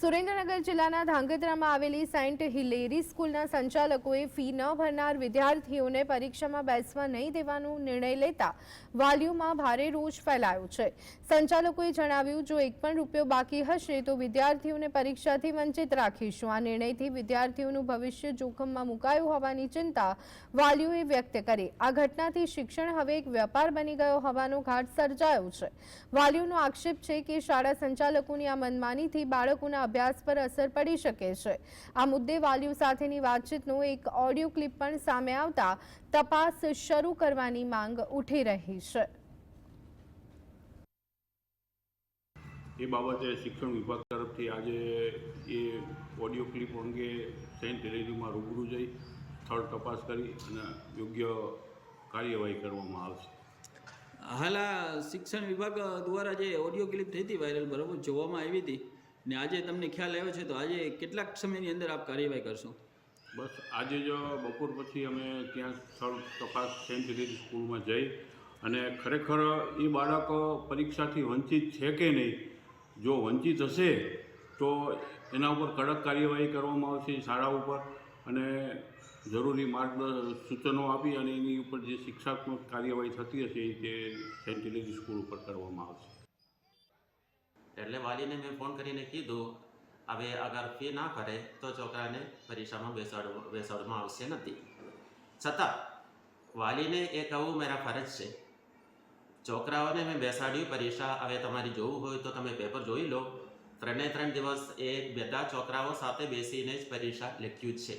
સુરેન્દ્રનગર જિલ્લાના ધાંગધ્રામાં આવેલી Saint Hillary સ્કૂલના સંચાલકોએ ફી ન ભરનાર વિદ્યાર્થીઓને પરીક્ષામાં બેસવા નહીં દેવાનો નિર્ણય લેતા વાલીઓમાં ભારે રોષ ફેલાયો છે। સંચાલકોએ જણાવ્યું, જો એક પણ રૂપિયો બાકી હશે તો વિદ્યાર્થીઓને પરીક્ષાથી વંચિત રાખીશું। આ નિર્ણયથી વિદ્યાર્થીઓનું ભવિષ્ય જોખમમાં મુકાયું હોવાની ચિંતા વાલીઓએ વ્યક્ત કરી। આ ઘટનાથી શિક્ષણ હવે એક વેપાર બની ગયો હોવાનો ઘાટ સર્જાયો છે। વાલીઓનો આક્ષેપ છે કે શાળા સંચાલકોની આ મનમાનીથી બાળકોના અભ્યાસ પર અસર પડી શકે છે। આ મુદ્દે વાલીઓ સાથેની વાતચીતનો એક ઓડિયો ક્લિપ પણ સામે આવતા તપાસ શરૂ કરવાની માંગ ઉઠી રહી છે। એ બાબતે શિક્ષણ વિભાગ તરફથી આજે એ ઓડિયો ક્લિપ અંગે સેન્ટ હિલેરીમાં રૂબરૂ જઈ સ્થળ તપાસ કરી અને યોગ્ય કાર્યવાહી કરવામાં આવશે। હાલ આ શિક્ષણ વિભાગ દ્વારા જે ઓડિયો ક્લિપ થઈ હતી વાયરલ, બરાબર, જોવામાં આવી હતી ને આજે તમને ખ્યાલ આવ્યો છે, તો આજે કેટલાક સમયની અંદર આપ કાર્યવાહી કરશો? બસ આજે જ બપોર પછી અમે ત્યાં સ્થળ તપાસ સેન્ટ હિલેરી સ્કૂલમાં જઈ અને ખરેખર એ બાળક પરીક્ષાથી વંચિત છે કે નહીં, જો વંચિત હશે તો એના ઉપર કડક કાર્યવાહી કરવામાં આવશે શાળા ઉપર, અને જરૂરી સૂચનો આપી અને એની ઉપર જે શિક્ષાત્મક કાર્યવાહી થતી હશે તે સેન્ટ હિલેરી સ્કૂલ ઉપર કરવામાં આવશે। એટલે વાલીને મેં ફોન કરીને કીધું, હવે અગર ફી ના ભરે તો છોકરાને પરીક્ષામાં બેસાડવામાં આવશે નથી। છતાં વાલીને એ કહેવું મારા ફરજ છે। છોકરાઓને મેં બેસાડ્યું પરીક્ષા, હવે તમારી જોવું હોય તો તમે પેપર જોઈ લો। 3 દિવસ એ બધા છોકરાઓ સાથે બેસીને જ પરીક્ષા લખ્યું જ છે।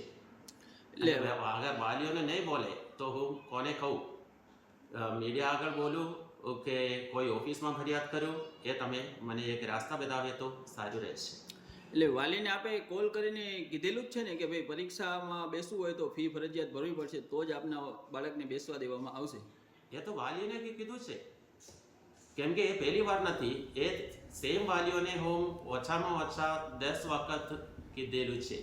એટલે અગર વાલીઓને નહીં બોલે તો હું કોને કહું? મીડિયા આગળ બોલું કે કોઈ ઓફિસમાં ફરિયાદ કરું? એ તમે મને એક રાસ્તા બતાવે તો સારું રહેશે। એટલે વાલીને આપે કોલ કરીને કીધેલું જ છે ને કે ભાઈ પરીક્ષામાં બેસવું હોય તો ફી ફરજિયાત ભરવી પડશે, તો જ આપના બાળકને બેસવા દેવામાં આવશે? એ તો વાલીને કીધું છે, કેમ કે એ પહેલી વાર નથી, એ સેમ વાલીઓને હું ઓછામાં ઓછા 10 વખત કીધેલું છે।